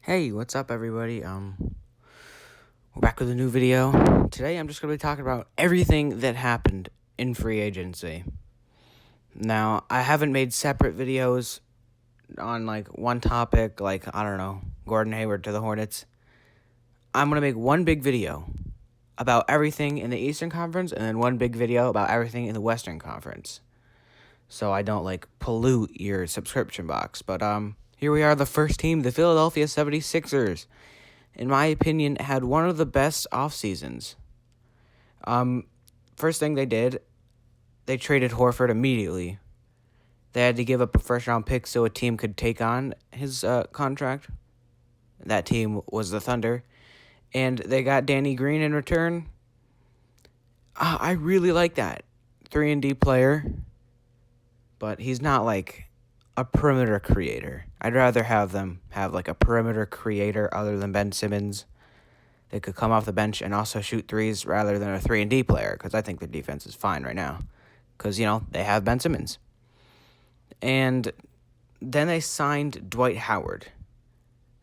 Hey, what's up, everybody? We're back with a new video. Today, I'm just going to be talking about everything that happened in free agency. Now, I haven't made separate videos on, one topic, I don't know, Gordon Hayward to the Hornets. I'm going to make one big video about everything in the Eastern Conference, and then one big video about everything in the Western Conference. So I don't, pollute your subscription box. But, here we are, the first team, the Philadelphia 76ers. In my opinion, had one of the best off seasons. First thing they did, they traded Horford immediately. They had to give up a first-round pick so a team could take on his contract. That team was the Thunder. And they got Danny Green in return. I really like that. 3-and-D player. But he's not a perimeter creator. I'd rather have them have a perimeter creator other than Ben Simmons. They could come off the bench and also shoot threes rather than a 3-and-D player, because I think their defense is fine right now. Because, they have Ben Simmons. And then they signed Dwight Howard.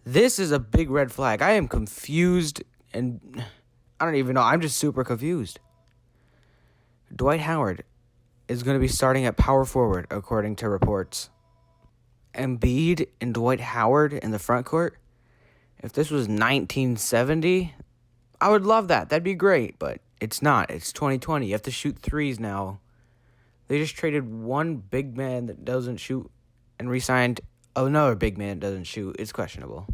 This is a big red flag. I am confused, and I don't even know. I'm just super confused. Dwight Howard is going to be starting at power forward, according to reports. Embiid and Dwight Howard in the front court. If this was 1970, I would love that. That'd be great, but it's not. It's 2020. You have to shoot threes now. They just traded one big man that doesn't shoot and re-signed another big man that doesn't shoot. It's questionable.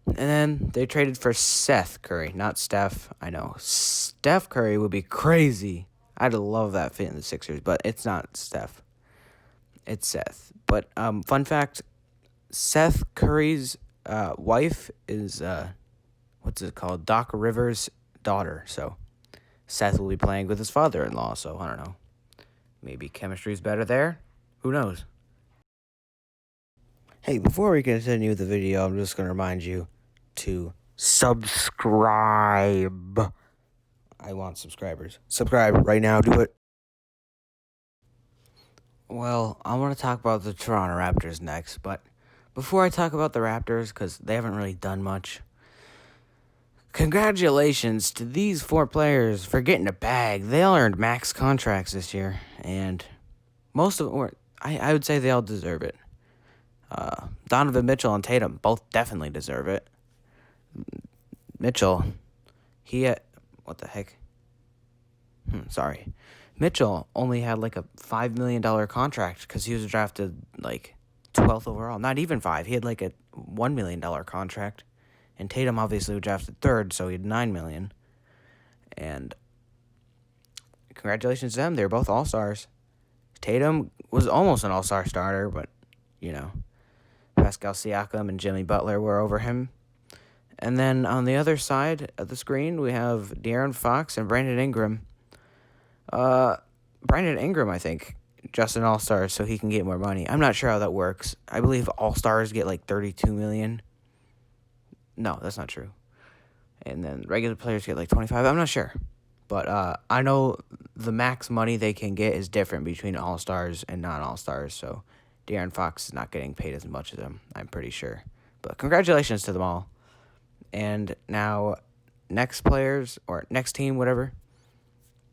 And then they traded for Seth Curry, not Steph. I know. Steph Curry would be crazy. I'd love that fit in the Sixers, but it's not Steph. It's Seth. But fun fact, Seth Curry's wife is, Doc Rivers' daughter. So Seth will be playing with his father-in-law, so I don't know. Maybe chemistry's better there? Who knows? Hey, before we continue the video, I'm just going to remind you to subscribe. I want subscribers. Subscribe right now. Do it. Well, I want to talk about the Toronto Raptors next, but before I talk about the Raptors, because they haven't really done much, congratulations to these 4 players for getting a bag. They all earned max contracts this year, and most of them were, I would say they all deserve it. Donovan Mitchell and Tatum both definitely deserve it. Mitchell, what the heck? Mitchell only had a $5 million contract because he was drafted 12th overall. Not even 5. He had a $1 million contract. And Tatum obviously was drafted 3rd, so he had $9 million. And congratulations to them. They're both all-stars. Tatum was almost an all-star starter, but, Pascal Siakam and Jimmy Butler were over him. And then on the other side of the screen, we have De'Aaron Fox and Brandon Ingram. Brandon Ingram, I think, just an all-star so he can get more money. I'm not sure how that works. I believe all-stars get $32 million. No, that's not true. And then regular players get 25. I'm not sure. But I know the max money they can get is different between all-stars and non-all-stars. So De'Aaron Fox is not getting paid as much as them, I'm pretty sure. But congratulations to them all. And now, next team, whatever.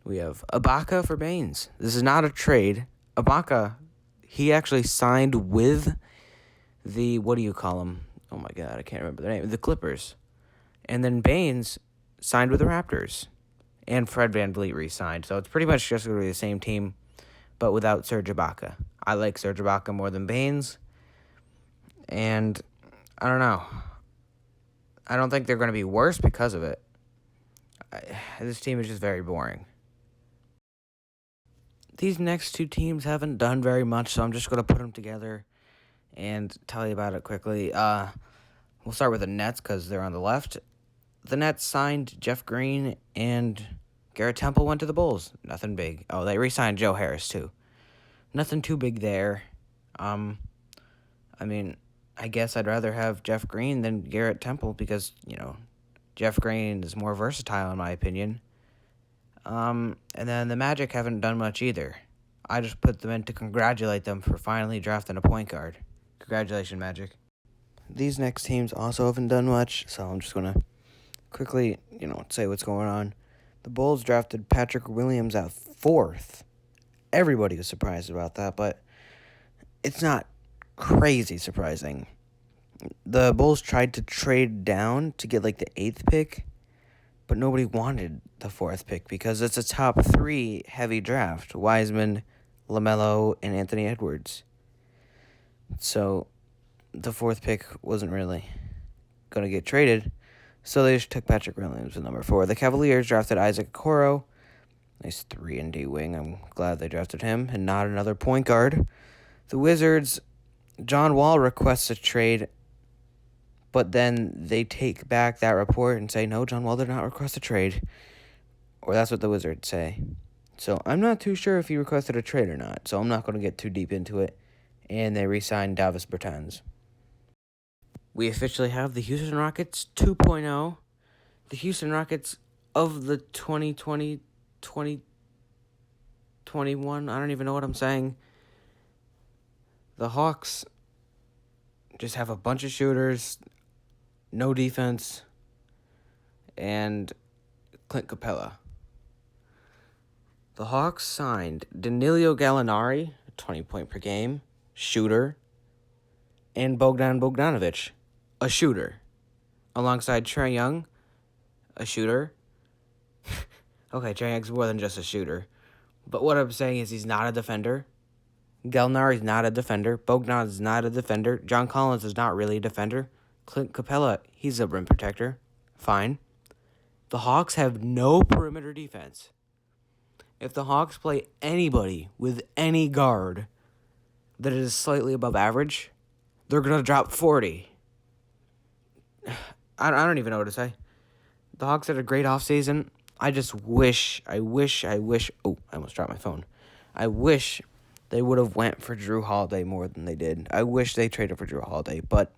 We have Ibaka for Baines. This is not a trade. Ibaka, he actually signed with the, what do you call them? Oh my God, I can't remember the name. The Clippers. And then Baines signed with the Raptors. And Fred VanVleet re-signed. So it's pretty much just going to be the same team, but without Serge Ibaka. I like Serge Ibaka more than Baines. And I don't know. I don't think they're going to be worse because of it. This team is just very boring. These next 2 teams haven't done very much, so I'm just going to put them together and tell you about it quickly. We'll start with the Nets because they're on the left. The Nets signed Jeff Green, and Garrett Temple went to the Bulls. Nothing big. Oh, they re-signed Joe Harris, too. Nothing too big there. I guess I'd rather have Jeff Green than Garrett Temple because, Jeff Green is more versatile in my opinion. And then the Magic haven't done much either. I just put them in to congratulate them for finally drafting a point guard. Congratulations, Magic. these next teams also haven't done much, so I'm just going to quickly, say what's going on. The Bulls drafted Patrick Williams at 4th. Everybody was surprised about that, but it's not crazy surprising. The Bulls tried to trade down to get like the 8th pick, but nobody wanted the 4th pick because it's a top 3 heavy draft. Wiseman, LaMelo, and Anthony Edwards. So the 4th pick wasn't really going to get traded, so they just took Patrick Williams at number 4. The Cavaliers drafted Isaac Okoro. Nice 3-and-D wing. I'm glad they drafted him and not another point guard. The Wizards, John Wall requests a trade, but then they take back that report and say, no, John Wall did not request a trade. Or that's what the Wizards say. So I'm not too sure if he requested a trade or not, so I'm not going to get too deep into it. And they re-signed Davis Bertans. We officially have the Houston Rockets 2.0. The Houston Rockets of the 2020, 2021, I don't even know what I'm saying. The Hawks just have a bunch of shooters, no defense, and Clint Capella. The Hawks signed Danilo Gallinari, 20 point per game, shooter, and Bogdan Bogdanovic, a shooter, alongside Trae Young, a shooter. Okay, Trae Young's more than just a shooter, but what I'm saying is he's not a defender. Gallinari's not a defender. Bogdan is not a defender. John Collins is not really a defender. Clint Capella, he's a rim protector. Fine. The Hawks have no perimeter defense. If the Hawks play anybody with any guard that is slightly above average, they're going to drop 40. I don't even know what to say. The Hawks had a great offseason. I just wish. Oh, I almost dropped my phone. I wish they would have went for Drew Holiday more than they did. I wish they traded for Drew Holiday, but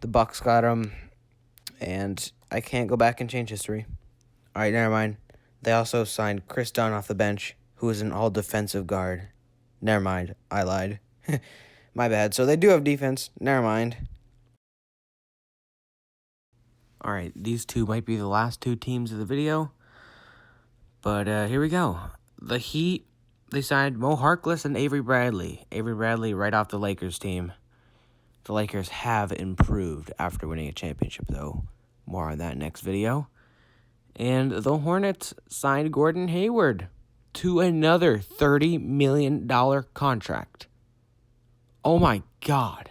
the Bucks got him, and I can't go back and change history. All right, never mind. They also signed Chris Dunn off the bench, who is an all-defensive guard. Never mind. I lied. My bad. So they do have defense. Never mind. All right, these two might be the last 2 teams of the video, but here we go. The Heat, they signed Mo Harkless and Avery Bradley. Avery Bradley right off the Lakers team. The Lakers have improved after winning a championship, though. More on that next video. And the Hornets signed Gordon Hayward to another $30 million contract. Oh my God.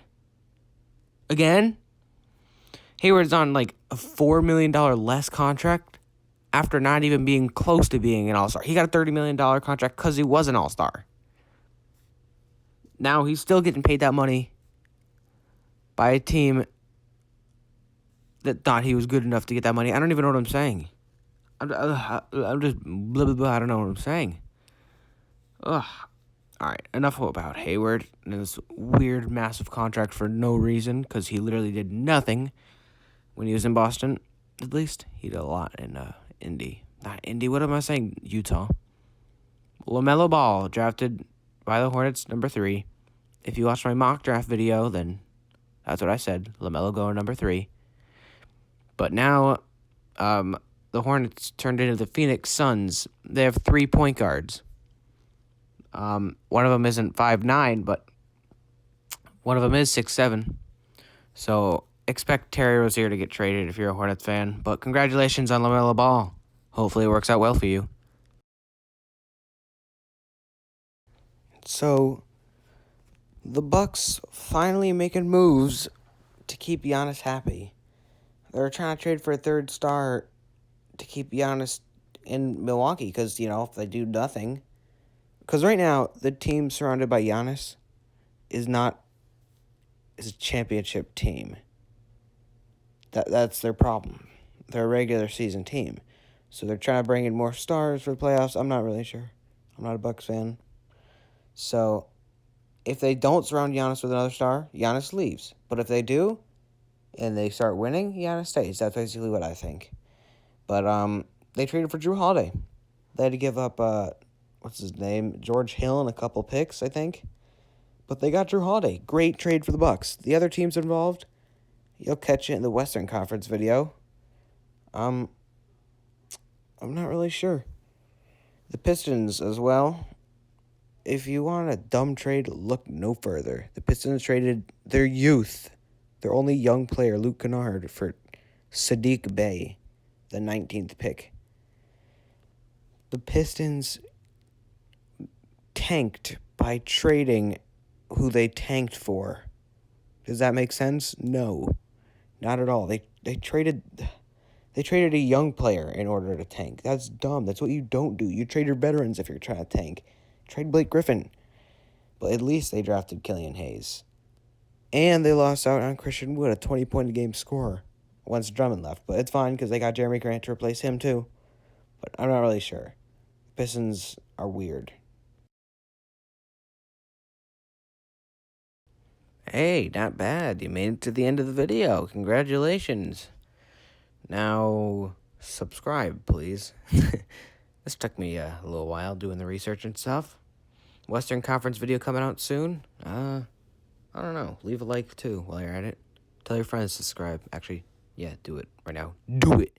Again? Hayward's on like a $4 million less contract after not even being close to being an all-star. He got a $30 million contract because he was an all-star. Now he's still getting paid that money by a team that thought he was good enough to get that money. I don't even know what I'm saying. I'm just blah, blah, blah. I don't know what I'm saying. Ugh. All right, enough about Hayward and this weird, massive contract for no reason because he literally did nothing when he was in Boston. At least he did a lot in Indy. Not Indy, what am I saying? Utah. LaMelo Ball, drafted by the Hornets, number 3. If you watched my mock draft video, then that's what I said. LaMelo going number 3. But now, the Hornets turned into the Phoenix Suns. They have 3 point guards. One of them isn't 5'9", but one of them is 6'7". So expect Terry Rozier to get traded if you're a Hornets fan. But congratulations on LaMelo Ball. Hopefully it works out well for you. So the Bucks finally making moves to keep Giannis happy. They're trying to trade for a 3rd star to keep Giannis in Milwaukee because, if they do nothing. Because right now, the team surrounded by Giannis is a championship team. That's their problem. They're a regular season team. So they're trying to bring in more stars for the playoffs. I'm not really sure. I'm not a Bucks fan. So if they don't surround Giannis with another star, Giannis leaves. But if they do, and they start winning, Giannis stays. That's basically what I think. But they traded for Drew Holiday. They had to give up, what's his name? George Hill and a couple picks, I think. But they got Drew Holiday. Great trade for the Bucks. The other teams involved, You'll catch it in the Western Conference video. I'm not really sure. The Pistons as well. If you want a dumb trade, look no further. The Pistons traded their youth, their only young player, Luke Kennard, for Sadiq Bey, the 19th pick. The Pistons tanked by trading who they tanked for. Does that make sense? No, not at all. They traded a young player in order to tank. That's dumb. That's what you don't do. You trade your veterans if you're trying to tank. Trade Blake Griffin. But at least they drafted Killian Hayes. And they lost out on Christian Wood, a 20-point-a-game scorer, once Drummond left. But it's fine because they got Jeremy Grant to replace him too. But I'm not really sure. The Pistons are weird. Hey, not bad. You made it to the end of the video. Congratulations. Now, subscribe, please. This took me a little while doing the research and stuff. Western Conference video coming out soon. I don't know. Leave a like, too, while you're at it. Tell your friends to subscribe. Actually, yeah, do it right now. Do it.